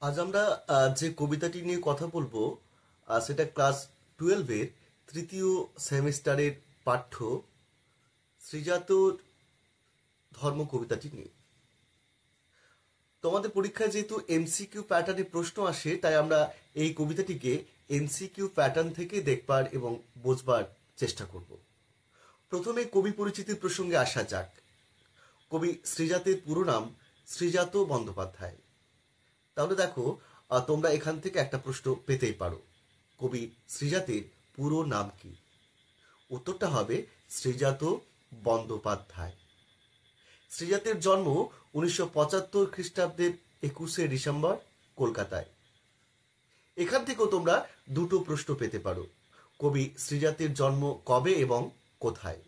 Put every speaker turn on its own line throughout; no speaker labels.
আজ আমরা যে কবিতাটি নিয়ে কথা বলবো সেটা ক্লাস 12-এর তৃতীয় সেমিস্টারের পাঠ্য শ্রীজাতর ধর্ম কবিতাটি নিয়ে। তোমাদের পরীক্ষায় যেহেতু এমসিকিউ প্যাটার্নে প্রশ্ন আসে, তাই আমরা এই কবিতাটিকে এমসিকিউ প্যাটার্ন থেকে দেখবার এবং বোঝবার চেষ্টা করব। প্রথমে কবি পরিচিতির প্রসঙ্গে আসা যাক। কবি শ্রীজাতের পুরো নাম শ্রীজাত বন্দ্যোপাধ্যায়। তাহলে দেখো, তোমরা এখান থেকে একটা প্রশ্ন পেতেই পারো, কবি শ্রীজাতের পুরো নাম কি? উত্তরটা হবে শ্রীজাত বন্দ্যোপাধ্যায়। শ্রীজাতের জন্ম 1975 খ্রিস্টাব্দের 21শে ডিসেম্বর কলকাতায়। এখান থেকেও তোমরা দুটো প্রশ্ন পেতে পারো, কবি শ্রীজাতের জন্ম কবে এবং কোথায়?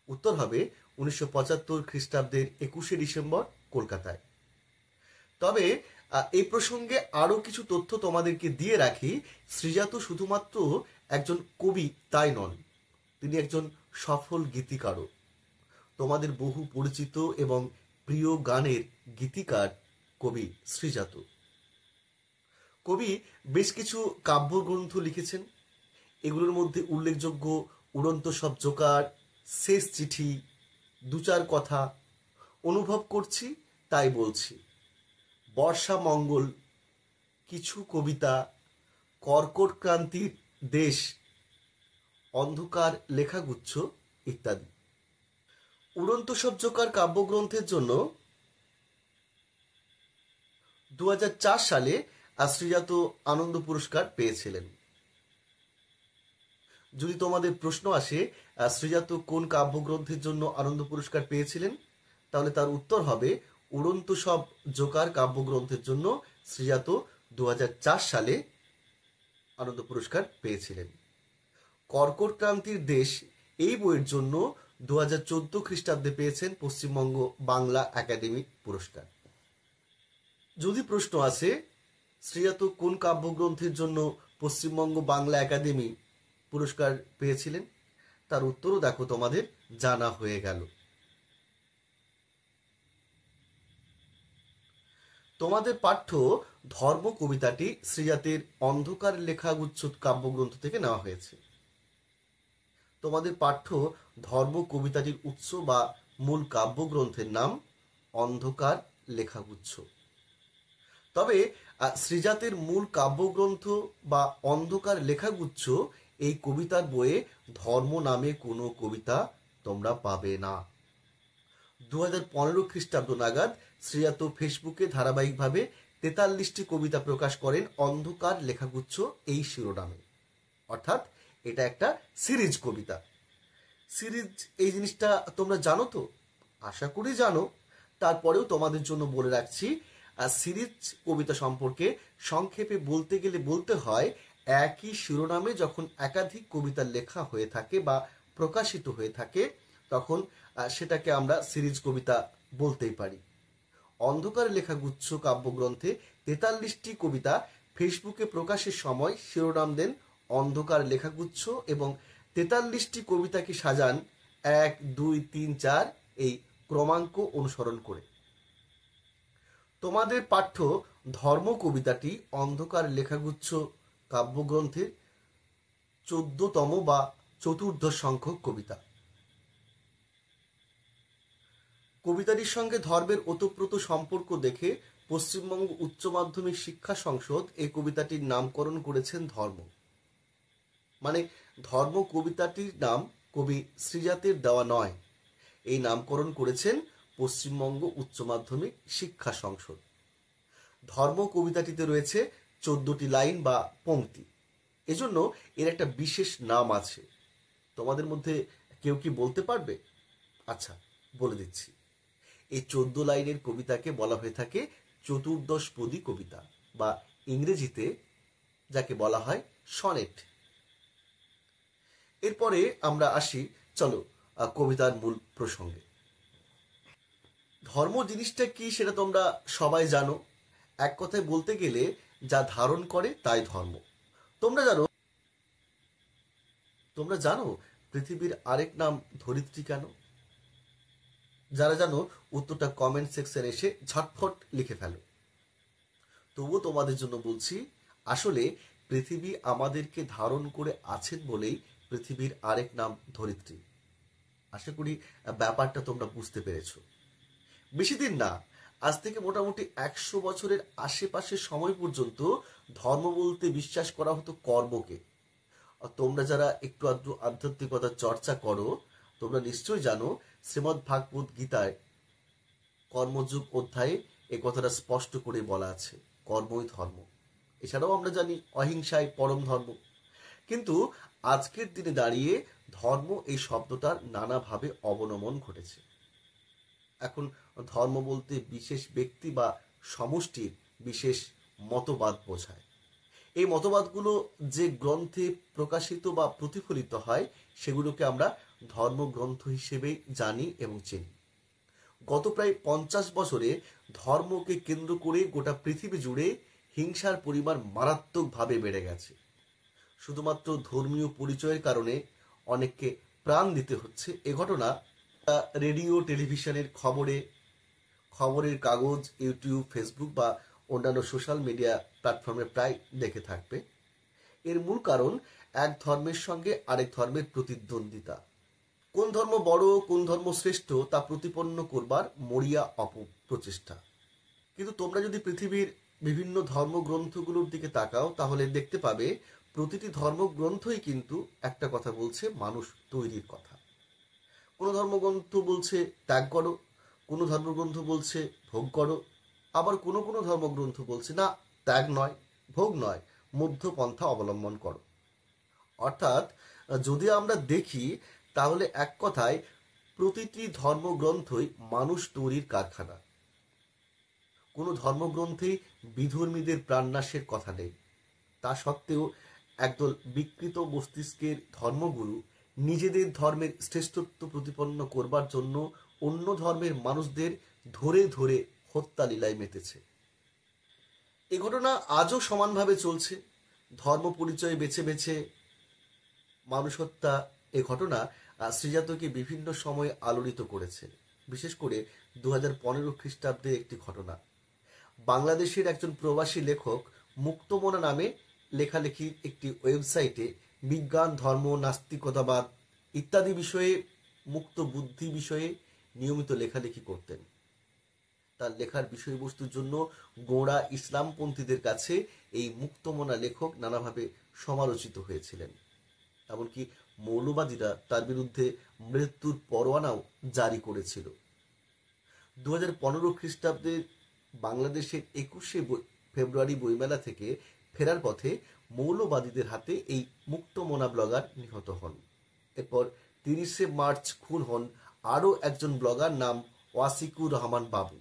উত্তর হবে 1975 খ্রিস্টাব্দের 21শে ডিসেম্বর কলকাতায়। তবে এই প্রসঙ্গে আরো কিছু তথ্য তোমাদেরকে দিয়ে রাখি। শ্রীজাত শুধুমাত্র একজন কবি তাই নন, তিনি একজন সফল গীতিকারও। তোমাদের বহু পরিচিত এবং প্রিয় গানের গীতিকার কবি শ্রীজাত। কবি বেশ কিছু কাব্যগ্রন্থ লিখেছেন। এগুলোর মধ্যে উল্লেখযোগ্য উড়ন্ত সব জোকার, শেষ চিঠি, দু চার কথা, অনুভব করছি তাই বলছি, বর্ষা মঙ্গল, কিছু কবিতা, কর্কট ক্রান্তির দেশ, অন্ধকার লেখাগুচ্ছ ইত্যাদি। উড়ন্ত সব জোকার কাব্যগ্রন্থের জন্য 2004 সালে শ্রীজাত আনন্দ পুরস্কার পেয়েছিলেন। যদি তোমাদের প্রশ্ন আসে শ্রীজাত কোন কাব্যগ্রন্থের জন্য আনন্দ পুরস্কার পেয়েছিলেন, তাহলে তার উত্তর হবে উড়ন্ত সব জোকার কাব্যগ্রন্থের জন্য শ্রীজাত 2004 সালে আনন্দ পুরস্কার পেয়েছিলেন। কর্কট ক্রান্তির দেশ এই বইয়ের জন্য 2014 খ্রিস্টাব্দে পেয়েছেন পশ্চিমবঙ্গ বাংলা একাডেমি পুরস্কার। যদি প্রশ্ন আসে শ্রীজাত কোন কাব্যগ্রন্থের জন্য পশ্চিমবঙ্গ বাংলা একাডেমি পুরস্কার পেয়েছিলেন, তার উত্তরও দেখো তোমাদের জানা হয়ে গেল। তোমাদের পাঠ্য ধর্ম কবিতাটি শ্রীজাতের অন্ধকার লেখাগুচ্ছ কাব্যগ্রন্থ থেকে নেওয়া হয়েছে। তোমাদের পাঠ্য ধর্ম কবিতাটির উৎস বা মূল কাব্যগ্রন্থের নাম অন্ধকার লেখাগুচ্ছ। তবে শ্রীজাতের মূল কাব্যগ্রন্থ বা অন্ধকার লেখাগুচ্ছ এই কবিতার বইয়ে ধর্ম নামে কোনো কবিতা তোমরা পাবে না। 2015 খ্রিস্টাব্দ নাগাদ শ্রীজাত ফেসবুকে ধারাবাহিকভাবে 43টি কবিতা প্রকাশ করেন অন্ধকার লেখাগুচ্ছ এই শিরোনামে। অর্থাৎ এটা একটা সিরিজ কবিতা। সিরিজ এই জিনিসটা তোমরা জানো তো? আশা করি জানো। তারপরেও তোমাদের জন্য বলে রাখছি, সিরিজ কবিতা সম্পর্কে সংক্ষেপে বলতে গেলে বলতে হয়, একই শিরোনামে যখন একাধিক কবিতা লেখা হয়ে থাকে বা প্রকাশিত হয়ে থাকে, তখন সেটাকে আমরা সিরিজ কবিতা বলতেই পারি। অন্ধকার লেখাগুচ্ছ কাব্যগ্রন্থে 43টি কবিতা ফেসবুকে প্রকাশের সময় শিরোনাম দেন অন্ধকার লেখাগুচ্ছ এবং 43টি কবিতাকে সাজান 1, 2, 3, 4 এই ক্রমাঙ্ক অনুসরণ করে। তোমাদের পাঠ্য ধর্ম কবিতাটি অন্ধকার লেখাগুচ্ছ কাব্যগ্রন্থের 14তম বা চতুর্দশ সংখ্যক কবিতা। কবিতাটির সঙ্গে ধর্মের ওতপ্রোত সম্পর্ক দেখে পশ্চিমবঙ্গ উচ্চ মাধ্যমিক শিক্ষা সংসদ এই কবিতাটির নামকরণ করেছেন ধর্ম। মানে ধর্ম কবিতাটির নাম কবি শ্রীজাতের দেওয়া নয়, এই নামকরণ করেছেন পশ্চিমবঙ্গ উচ্চ মাধ্যমিক শিক্ষা সংসদ। ধর্ম কবিতাটিতে রয়েছে 14টি লাইন বা পংক্তি, এজন্য এর একটা বিশেষ নাম আছে। তোমাদের মধ্যে কেউ কি বলতে পারবে? আচ্ছা, বলে দিচ্ছি। এই 14 লাইনের কবিতাকে বলা হয়ে থাকে চতুর্দশপদী কবিতা বা ইংরেজিতে যাকে বলা হয় সনেট। এরপরে আমরা আসি, চলো কবিতার মূল প্রসঙ্গে। ধর্ম জিনিসটা কি সেটা তোমরা সবাই জানো। এক কথায় বলতে গেলে যা ধারণ করে তাই ধর্ম। তোমরা জানো পৃথিবীর আরেক নাম ধরিত্রী কেন? যারা জানো উত্তরটা কমেন্ট সেকশনে এসে ঝটফট লিখে ফেলো। তবুও তোমাদের জন্য বলছি, আসলে পৃথিবী আমাদেরকে ধারণ করে আছেন বলেই পৃথিবীর আরেক নাম ধরিত্রী। আশা করি ব্যাপারটা তোমরা বুঝতে পেরেছো। বেশি দিন না, আজ থেকে মোটামুটি 100 বছরের আশেপাশের সময় পর্যন্ত ধর্ম বলতে বিশ্বাস করা হতো কর্মকে। আর তোমরা যারা একটু আধটু আধ্যাত্মিকতার চর্চা করো, তোমরা নিশ্চয়ই জানো শ্রীমদ্ ভাগবত গীতায় কর্মযোগ অধ্যায়ে এ কথাটা স্পষ্ট করে বলা আছে, কর্মই ধর্ম। এছাড়াও আমরা জানি অহিংসায় পরম ধর্ম। কিন্তু আজকের দিনে দাঁড়িয়ে ধর্ম এই শব্দটার নানাভাবে অবনমন ঘটেছে। এখন ধর্ম বলতে বিশেষ ব্যক্তি বা সমষ্টির বিশেষ মতবাদ বোঝায়। এই মতবাদগুলো যে গ্রন্থে প্রকাশিত বা প্রতিফলিত হয় সেগুলোকে আমরা ধর্মগ্রন্থ হিসেবেই জানি এবং চিনি। গত প্রায় 50 বছরে ধর্মকে কেন্দ্র করে গোটা পৃথিবী জুড়ে হিংসার পরিমাণ মারাত্মকভাবে বেড়ে গেছে। শুধুমাত্র ধর্মীয় পরিচয়ের কারণে অনেককে প্রাণ দিতে হচ্ছে। এ ঘটনা রেডিও টেলিভিশনের খবরের কাগজ, ইউটিউব, ফেসবুক বা অন্যান্য সোশ্যাল মিডিয়া প্ল্যাটফর্মে প্রায় দেখে থাকবে। এর মূল কারণ এক ধর্মের সঙ্গে আরেক ধর্মের প্রতিদ্বন্দ্বিতা। কোন ধর্ম বড়, কোন ধর্ম শ্রেষ্ঠ তা প্রতিপন্ন করবার মরিয়া অপপ্রচেষ্টা। কিন্তু তোমরা যদি পৃথিবীর বিভিন্ন ধর্মগ্রন্থগুলোর দিকে তাকাও তাহলে দেখতে পাবে প্রতিটি ধর্মগ্রন্থই কিন্তু একটা কথা বলছে, মানুষ তৈরির কথা। কোনো ধর্মগ্রন্থ বলছে ত্যাগ করো, কোনো ধর্মগ্রন্থ বলছে ভোগ করো, আবার কোনো কোনো ধর্মগ্রন্থ বলছে না, ত্যাগ নয়, ভোগ নয়, মধ্যপন্থা অবলম্বন করো। অর্থাৎ যদি আমরা দেখি তাহলে এক কথায় প্রতিটি ধর্মগ্রন্থই মানুষ তৈরির কারখানা। কোনো ধর্মগ্রন্থেই বিধর্মীদের প্রাণনাশের কথা নেই। তা সত্ত্বেও একদল বিকৃত মস্তিষ্কের ধর্মগুরু নিজেদের ধর্মের শ্রেষ্ঠত্ব প্রতিপন্ন করবার জন্য অন্য ধর্মের মানুষদের ধরে ধরে হত্যা লীলায় মেতেছে। এ ঘটনা আজও সমানভাবে চলছে। ধর্ম পরিচয় বেছে বেছে মানুষ হত্যা এ ঘটনা শ্রীজাতকে বিভিন্ন সময় আলোড়িত করেছে। বিশেষ করে 2015 খ্রিস্টাব্দে একটি ঘটনা। বাংলাদেশের একজন প্রবাসী লেখক মুক্তমনা নামে লেখালেখির একটি ওয়েবসাইটে বিজ্ঞান, ধর্ম, নাস্তিকতাবাদ ইত্যাদি বিষয়ে, মুক্ত বুদ্ধি বিষয়ে নিয়মিত লেখালেখি করতেন। তার লেখার বিষয়বস্তুর জন্য গোঁড়া ইসলামপন্থীদের কাছে এই মুক্তমনা লেখক নানাভাবে সমালোচিত হয়েছিলেন। এমনকি মৌলবাদীরা তার বিরুদ্ধে মৃত্যুর পরোয়ানাও জারি করেছিল। 2015 খ্রিস্টাব্দের বাংলাদেশের 21শে ফেব্রুয়ারি বইমেলা থেকে ফেরার পথে মৌলবাদীদের হাতে এই মুক্তমনা ব্লগার নিহত হন। এরপর 30শে মার্চ খুন হন আরও একজন ব্লগার, নাম ওয়াসিকুর রহমান বাবু।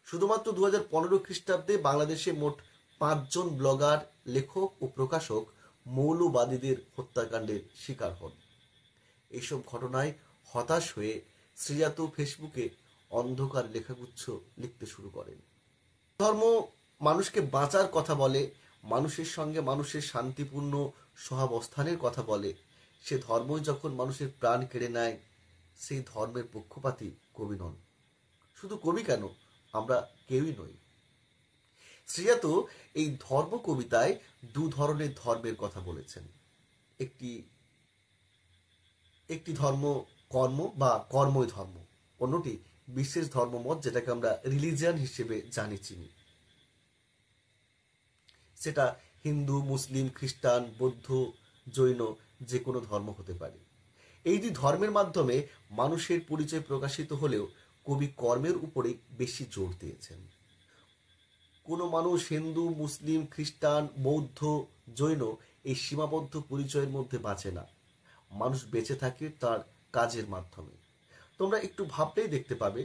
শুধুমাত্র 2015 খ্রিস্টাব্দে বাংলাদেশে মোট 5 জন ব্লগার, লেখক ও প্রকাশক মৌলবাদীদের হত্যাকাণ্ডের শিকার হন। এইসব ঘটনায় হতাশ হয়ে শ্রীজাত ফেসবুকে অন্ধকার লেখাগুচ্ছ লিখতে শুরু করেন। ধর্ম মানুষকে বাঁচার কথা বলে, মানুষের সঙ্গে মানুষের শান্তিপূর্ণ সহাবস্থানের কথা বলে, সে ধর্মই যখন মানুষের প্রাণ কেড়ে নেয়, সেই ধর্মের পক্ষপাতী কবি নন। শুধু কবি কেন, আমরা কেউই নই। শ্রীজাত এই ধর্ম কবিতায় দু ধরনের ধর্মের কথা বলেছেন। একটি ধর্ম কর্ম বা কর্মই ধর্ম, অন্যটি বিশেষ ধর্মমত, যেটাকে আমরা রিলিজিয়ান হিসেবে জানি চিনি। সেটা হিন্দু, মুসলিম, খ্রিস্টান, বৌদ্ধ, জৈন যে কোনো ধর্ম হতে পারে। এই দুই ধর্মের মাধ্যমে মানুষের পরিচয় প্রকাশিত হলেও কবি কর্মের উপরেই বেশি জোর দিয়েছেন। কোনো মানুষ হিন্দু, মুসলিম, খ্রিস্টান, বৌদ্ধ, জৈন এই সীমাবদ্ধ পরিচয়ের মধ্যে বাঁচে না। মানুষ বেঁচে থাকে তার কাজের মাধ্যমে। তোমরা একটু ভাবলেই দেখতে পাবে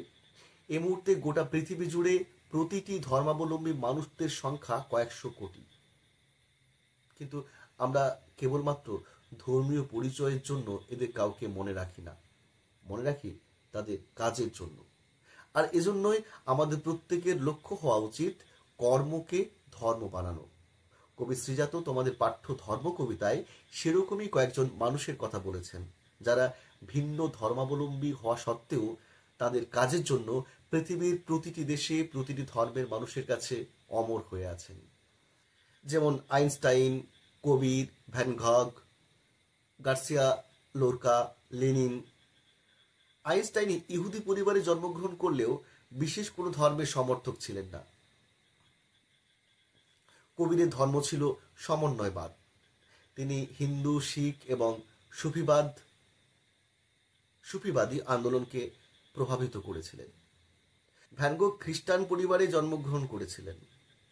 এই মুহূর্তে গোটা পৃথিবী জুড়ে প্রতিটি ধর্মাবলম্বী মানুষদের সংখ্যা কয়েকশো কোটি। কিন্তু আমরা কেবলমাত্র ধর্মীয় পরিচয়ের জন্য এদের কাউকে মনে রাখি না, মনে রাখি তাদের কাজের জন্য। আর এজন্যই আমাদের প্রত্যেকের লক্ষ্য হওয়া উচিত কর্মকে ধর্ম বানানো। কবি শ্রীজাত তোমাদের পাঠ্য ধর্ম কবিতায় সেরকমই কয়েকজন মানুষের কথা বলেছেন, যারা ভিন্ন ধর্মাবলম্বী হওয়া সত্ত্বেও তাদের কাজের জন্য পৃথিবীর প্রতিটি দেশে প্রতিটি ধর্মের মানুষের কাছে অমর হয়ে আছেন। যেমন আইনস্টাইন, কবির, van গঘ, Garcia Lorca, Lenin. Einstein ইহুদি পরিবারে জন্মগ্রহণ করলেও বিশেষ কোনো ধর্মের সমর্থক ছিলেন না। কবিরের ধর্ম ছিল সমন্বয়বাদ। তিনি হিন্দু, শিখ এবং সুফিবাদী আন্দোলনকে প্রভাবিত করেছিলেন। ভ্যান গঘ খ্রিস্টান পরিবারে জন্মগ্রহণ করেছিলেন।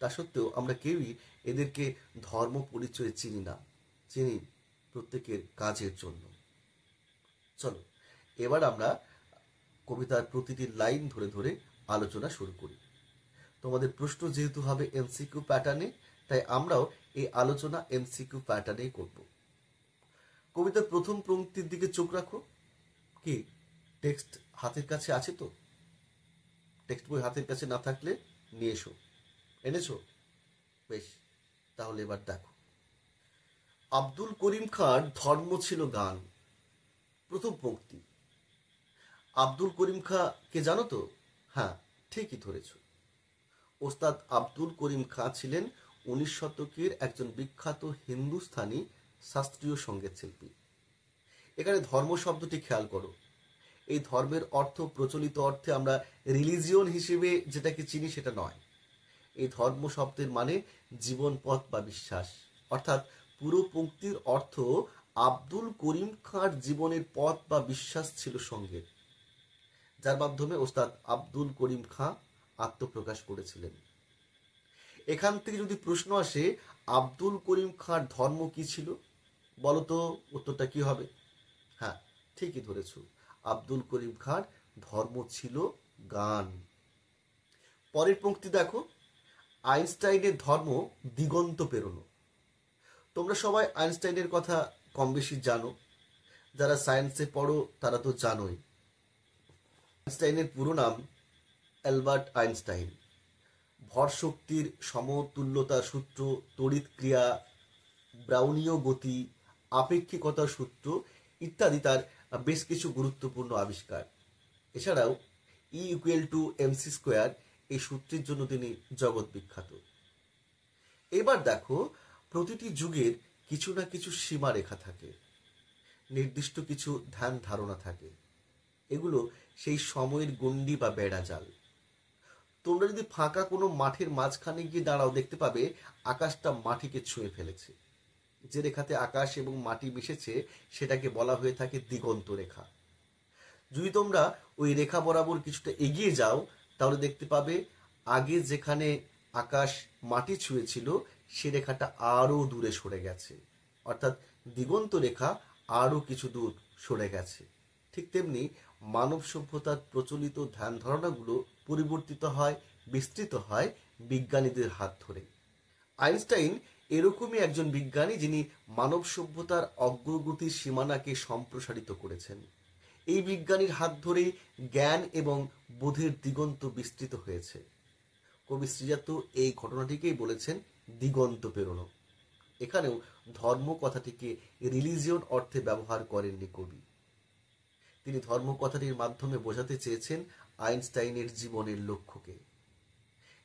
তা সত্ত্বেও আমরা কেউই এদেরকে ধর্ম পরিচয়ে চিনি না, চিনি প্রত্যেকের কাজের জন্য। চলো এবার আমরা কবিতার প্রতিটি লাইন ধরে ধরে আলোচনা শুরু করি। তোমাদের প্রশ্ন যেহেতু হবে এমসিকিউ প্যাটার্নে, তাই আমরাও এই আলোচনা এমসিকিউ প্যাটার্নেই করব। কবিতার প্রথম পংক্তির দিকে চোখ রাখো। কি টেক্সট হাতের কাছে আছে তো? টেক্সট বই হাতের কাছে না থাকলে নিয়ে এসো। এনেছো? বেশ, তাহলে এবার দেখো। আব্দুল করিম খাঁর ধর্ম ছিল গান। প্রথম পংক্তি। আব্দুল করিম খাঁ কে জানো তো? হ্যাঁ, ঠিকই ধরেছ। ওস্তাদ আব্দুল করিম খাঁ ছিলেন 19 শতকের একজন বিখ্যাত হিন্দুস্তানি শাস্ত্রীয় সঙ্গীত শিল্পী। এখানে ধর্ম শব্দটি খেয়াল করো। এই ধর্মের অর্থ প্রচলিত অর্থে আমরা রিলিজিয়ন হিসেবে যেটাকে চিনি সেটা নয়। এই ধর্ম শব্দের মানে জীবন পথ বা বিশ্বাস। অর্থাৎ পুরো পংক্তির অর্থ আব্দুল করিম খাঁর জীবনের পথ বা বিশ্বাস ছিল সঙ্গীত, যার মাধ্যমে ওস্তাদ আব্দুল করিম খাঁ আত্মপ্রকাশ করেছিলেন। এখান থেকে যদি প্রশ্ন আসে আব্দুল করিম খাঁর ধর্ম কি ছিল, বলতো উত্তরটা কি হবে? হ্যাঁ, ঠিকই ধরেছ। আব্দুল করিম খাঁর ধর্ম ছিল গান। পরের পংক্তি দেখো। আইনস্টাইনের ধর্ম দিগন্ত পেরোনো। তোমরা সবাই আইনস্টাইনের কথা কম বেশি জানো। যারা সায়েন্সে পড়ো তারা তো জানোই। আইনস্টাইনের পুরো নাম অ্যালবার্ট আইনস্টাইন। ভর শক্তির সমতুল্যতার সূত্র, তড়িৎ ক্রিয়া, ব্রাউনীয় গতি, আপেক্ষিকতার সূত্র ইত্যাদি তার বেশ কিছু গুরুত্বপূর্ণ আবিষ্কার। এছাড়াও E=mc² এই সূত্রের জন্য তিনি জগৎ বিখ্যাত। এবার দেখো, প্রতিটি যুগের কিছু না কিছু সীমারেখা থাকে, নির্দিষ্ট কিছু ধ্যান ধারণা থাকে। এগুলো সেই সময়ের গণ্ডি বা বেড়াজাল। তোমরা যদি ফাঁকা কোনো মাঠের মাঝখানে গিয়ে দাঁড়াও, দেখতে পাবে আকাশটা মাটিকে ছুঁয়ে ফেলেছে। যে রেখাতে আকাশ এবং মাটি মিশেছে সেটাকে বলা হয়ে থাকে দিগন্ত রেখা। যদি তোমরা ওই রেখা বরাবর কিছুটা এগিয়ে যাও তাহলে দেখতে পাবে আগে যেখানে আকাশ মাটি ছুঁয়েছিল সে রেখাটা আরও দূরে সরে গেছে, অর্থাৎ দিগন্ত রেখা আরও কিছু দূর সরে গেছে। ঠিক তেমনি মানব সভ্যতার প্রচলিত ধ্যান ধারণাগুলো পরিবর্তিত হয়, বিস্তৃত হয় বিজ্ঞানীদের হাত ধরে। আইনস্টাইন এরকমই একজন বিজ্ঞানী যিনি মানব সভ্যতার অগ্রগতির সীমানাকে সম্প্রসারিত করেছেন। এই বিজ্ঞানীর হাত ধরেই জ্ঞান এবং বোধের দিগন্ত বিস্তৃত হয়েছে। কবি শ্রীজাত এই ঘটনাটিকেই বলেছেন দিগন্ত পেরোনো। এখানেও ধর্ম কথাটিকে রিলিজিয়ন অর্থে ব্যবহার করেননি কবি। তিনি ধর্ম কথাটির মাধ্যমে বোঝাতে চেয়েছেন আইনস্টাইনের জীবনের লক্ষ্যকে।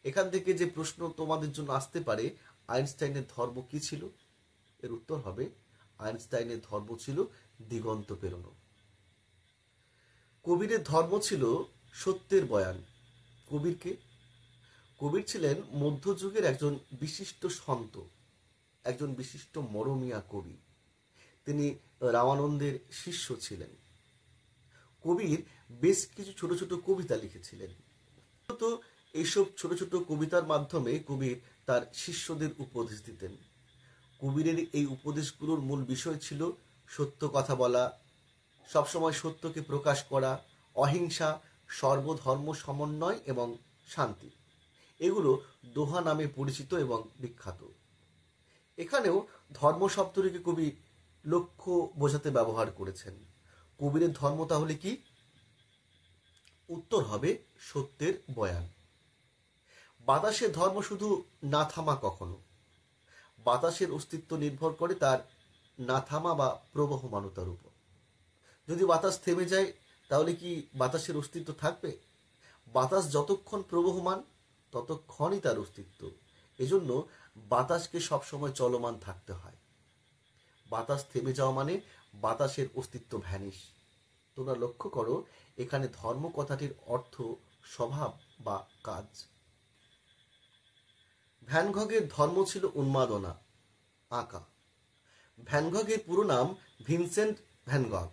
এখান থেকে যে প্রশ্ন তোমাদের জন্য আসতে পারে, আইনস্টাইনের ধর্ম কি ছিল? এর উত্তর হবে আইনস্টাইনের ধর্ম ছিল দিগন্ত পেরোনো। কবিরের ধর্ম ছিল সত্যের বয়ান। কবির ছিলেন মধ্যযুগের একজন বিশিষ্ট সন্ত, একজন বিশিষ্ট মরমিয়া কবি। তিনি রামানন্দের শিষ্য ছিলেন। কবির বেশ কিছু ছোট ছোট কবিতা লিখেছিলেন। তো এইসব ছোট ছোট কবিতার মাধ্যমে কবির তার শিষ্যদের উপদেশ দিতেন। কবিরের এই উপদেশগুলোর মূল বিষয় ছিল সত্য কথা বলা, সবসময় সত্যকে প্রকাশ করা, অহিংসা, সর্বধর্ম সমন্বয় এবং শান্তি। এগুলো দোহা নামে পরিচিত এবং বিখ্যাত। এখানেও ধর্ম শব্দটিকে কবি লক্ষ্য বোঝাতে ব্যবহার করেছেন। কবিরের ধর্ম তাহলে কি? উত্তর হবে সত্যের বয়ান। বাতাসের ধর্ম শুধু না থামা কখনো। বাতাসের অস্তিত্ব নির্ভর করে তার না থামা বা প্রবহমানতার উপর। যদি বাতাস থেমে যায় তাহলে কি বাতাসের অস্তিত্ব থাকবে? বাতাস যতক্ষণ প্রবহমান ততক্ষণই তার অস্তিত্ব। এজন্য বাতাসকে সবসময় চলমান থাকতে হয়। বাতাস থেমে যাওয়া মানে বাতাসের অস্তিত্ব ভ্যানিশ। তোমরা লক্ষ্য করো, এখানে ধর্ম কথাটির অর্থ স্বভাব বা কাজ। ভ্যান গঘের ধর্ম ছিল উন্মাদনা, আঁকা। ভ্যান গঘের পুরো নাম ভিনসেন্ট ভ্যান গঘ।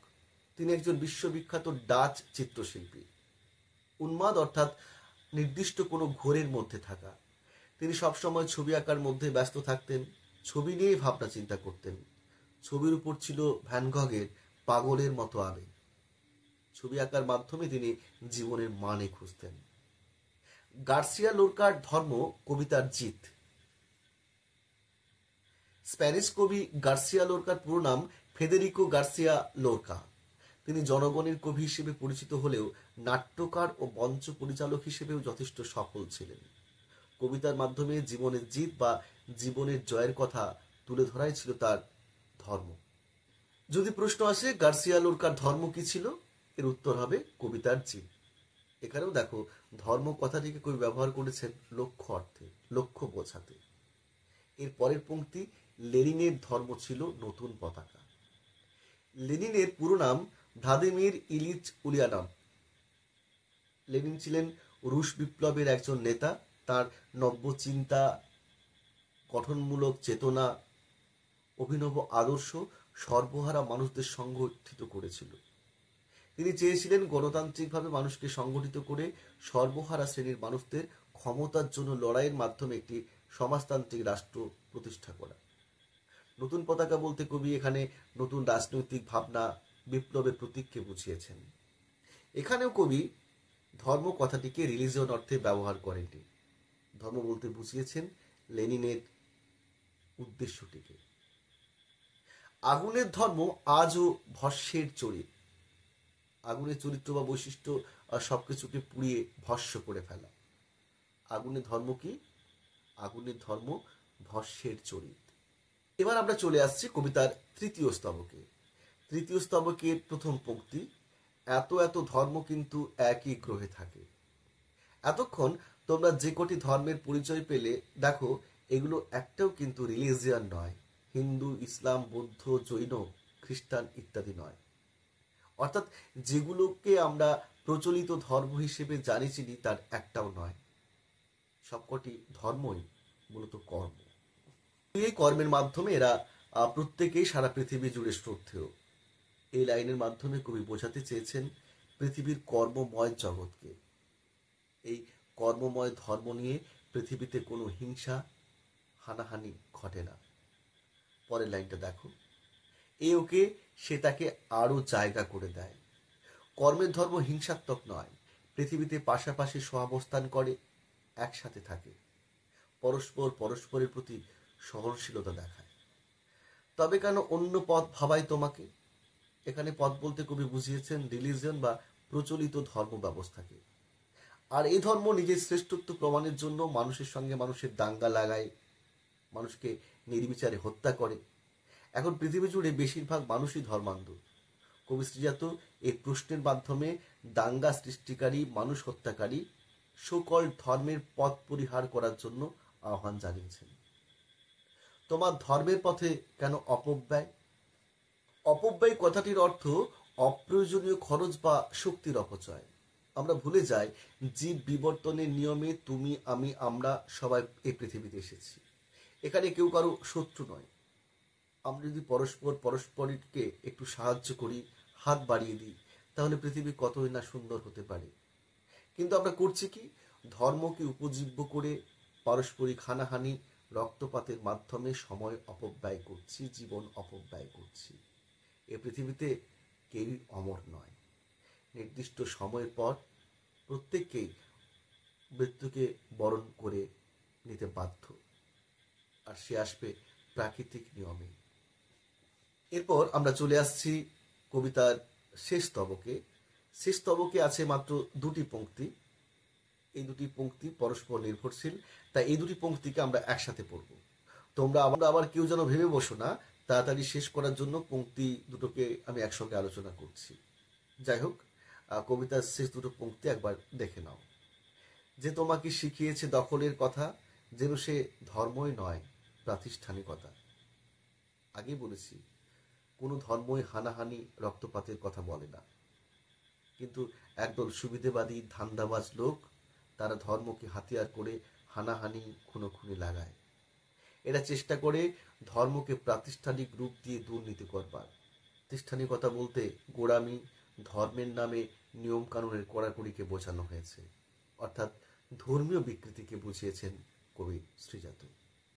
তিনি একজন বিশ্ববিখ্যাত ডাচ চিত্রশিল্পী। উন্মাদ অর্থাৎ নির্দিষ্ট কোনো ঘোরের মধ্যে থাকা। তিনি সবসময় ছবি আঁকার মধ্যে ব্যস্ত থাকতেন, ছবি নিয়েই ভাবনা চিন্তা করতেন। ছবির উপর ছিল ভ্যান গঘের পাগলের মতো আবেগ। ছবি আঁকার মাধ্যমে তিনি জীবনের মানে খুঁজতেন। গার্সিয়া লোরকার ধর্ম কবিতার জিত। স্প্যানিশ কবি গার্সিয়া লোরকার পুরো নাম ফেদেরিকো গার্সিয়া লোরকা। তিনি জনগণের কবি হিসেবে পরিচিত হলেও নাট্যকার ও মঞ্চ পরিচালক হিসেবেও যথেষ্ট সফল ছিলেন। কবিতার মাধ্যমে জীবনের জিত বা জীবনের জয়ের কথা তুলে ধরাই ছিল তার ধর্ম। যদি প্রশ্ন আসে গার্সিয়া লোরকার ধর্ম কি ছিল, এর উত্তর হবে কবিতার জিত। এখানেও দেখো, ধর্ম কথাটিকে কবি ব্যবহার করেছেন লক্ষ্য অর্থে, লক্ষ্য বোঝাতে। এর পরের পংক্তি, লেনিনের ধর্ম ছিল নতুন পতাকা। লেনিনের পুরো নাম ভ্লাদিমির ইলিচ উলিয়ানভ। লেনিন ছিলেন রুশ বিপ্লবের একজন নেতা। তার নব্য চিন্তা, গঠনমূলক চেতনা, অভিনব আদর্শ সর্বহারা মানুষদের সংগঠিত করেছিল। তিনি চেয়েছিলেন গণতান্ত্রিকভাবে মানুষকে সংগঠিত করে সর্বহারা শ্রেণীর মানুষদের ক্ষমতার জন্য লড়াইয়ের মাধ্যমে একটি সমাজতান্ত্রিক রাষ্ট্র প্রতিষ্ঠা করা। নতুন পতাকা বলতে কবি এখানে নতুন রাজনৈতিক ভাবনা, বিপ্লবের প্রতীককে বুঝিয়েছেন। এখানেও কবি ধর্ম কথাটিকে রিলিজিয়ন অর্থে ব্যবহার করেননি। ধর্ম বলতে বুঝিয়েছেন লেনিনের উদ্দেশ্যটিকে। আগুনের ধর্ম আজও ভস্যের চরিত। আগুনের চরিত্র বা বৈশিষ্ট্য সবকিছুকে পুড়িয়ে ভস্য করে ফেলা। আগুনের ধর্ম কি? আগুনের ধর্ম ভস্যের চরিত। এবার আমরা চলে আসছি কবিতার তৃতীয় স্তবকে। তৃতীয় স্তবকের প্রথম পংক্তি, এত এত ধর্ম কিন্তু একই গ্রহে থাকে। এতক্ষণ তোমরা যে কটি ধর্মের পরিচয় পেলে, দেখো এগুলো একটাও কিন্তু রিলিজিয়ান নয়। হিন্দু, ইসলাম, বৌদ্ধ, জৈন, খ্রিস্টান ইত্যাদি নয়। অর্থাৎ যেগুলোকে আমরা প্রচলিত ধর্ম হিসেবে জানি চিনি তার একটাও নয়। সবকটি ধর্মই মূলত কর্ম। এই কর্মের মাধ্যমে এরা প্রত্যেকেই সারা পৃথিবী জুড়ে শ্রদ্ধেয়। এই লাইনের মাধ্যমে কবি বোঝাতে চেয়েছেন পৃথিবীর কর্মময় জগৎকে। এই কর্মময় ধর্ম নিয়ে পৃথিবীতে কোনো হিংসা, হানাহানি ঘটে না। পরের লাইনটা দেখো, এ ওকে সে তাকে আরো জায়গা করে দেয়। কর্মের ধর্ম হিংসাত্মক নয়। পৃথিবীতে পাশাপাশি সহাবস্থান করে, একসাথে থাকে, পরস্পর পরস্পরের প্রতি সহনশীলতা দেখায়। তবে কেন অন্য পথ ভাবায় তোমাকে? এখানে পথ বলতে কবি বুঝিয়েছেন রিলিজিয়ন বা প্রচলিত ধর্ম ব্যবস্থাকে। আর এই ধর্ম নিজের শ্রেষ্ঠত্ব প্রমাণের জন্য মানুষের সঙ্গে মানুষের দাঙ্গা লাগায়, মানুষকে নির্বিচারে হত্যা করে। এখন পৃথিবী জুড়ে বেশিরভাগ মানুষই ধর্মান্ধ। কবি শ্রীজাত এই প্রশ্নের মাধ্যমে দাঙ্গা সৃষ্টিকারী, মানুষ হত্যাকারী সকল ধর্মের পথ পরিহার করার জন্য আহ্বান জানিয়েছেন। তোমার ধর্মের পথে কেন অপব্যয়? অপব্যয় কথাটির অর্থ অপ্রয়োজনীয় খরচ বা শক্তির অপচয়। আমরা ভুলে যাই জীব বিবর্তনের নিয়মে তুমি, আমি, আমরা সবাই এই পৃথিবীতে এসেছি। এখানে কেউ কারো শত্রু নয়। আমরা যদি পরস্পর পরস্পরকে একটু সাহায্য করি, হাত বাড়িয়ে দিই, তাহলে পৃথিবী কতই না সুন্দর হতে পারে। কিন্তু আমরা করছি কি? ধর্মকে উপজীব্য করে পারস্পরিক হানাহানি, রক্তপাতের মাধ্যমে সময় অপব্যয় করছি, জীবন অপব্যয় করছি। এ পৃথিবীতে কেউই অমর নয়। নির্দিষ্ট সময়ের পর প্রত্যেককেই মৃত্যুকে বরণ করে নিতে বাধ্য, আর সে আসবে প্রাকৃতিক নিয়মে। এরপর আমরা চলে আসছি কবিতার শেষ স্তবকে। শেষ স্তবকে আছে মাত্র দুটি পংক্তি। এই দুটি পংক্তি পরস্পর নির্ভরশীল, তাই এই দুটি পংক্তিকে আমরা একসাথে পড়ব। তোমরা আবার কেউ যেন ভেবে বসো না তাড়াতাড়ি শেষ করার জন্য পংক্তি দুটোকে আমি একসঙ্গে আলোচনা করছি। যাই হোক, কবিতার শেষ দুটো পংক্তি একবার দেখে নাও। যে তোমাকে শিখিয়েছে দখলের কথা, যেন সে ধর্মই নয়, প্রাতিষ্ঠানিকতা। আগেই বলেছি, কোনো ধর্মই হানাহানি রক্তপাতের কথা বলে না, কিন্তু একদল সুবিধেবাদী ধান্দাবাজ লোক, তারা ধর্মকে হাতিয়ার করে হানাহানি খুনোখুনি লাগায়। এরা চেষ্টা করে ধর্মকে প্রাতিষ্ঠানিক রূপ দিয়ে দুর্নীতি করবার। প্রাতিষ্ঠানিকতা বলতে গোঁড়ামি, ধর্মের নামে নিয়মকানুনের কড়াকড়িকে বোঝানো হয়েছে, অর্থাৎ ধর্মীয় বিকৃতিকে বুঝিয়েছেন কবি শ্রীজাত।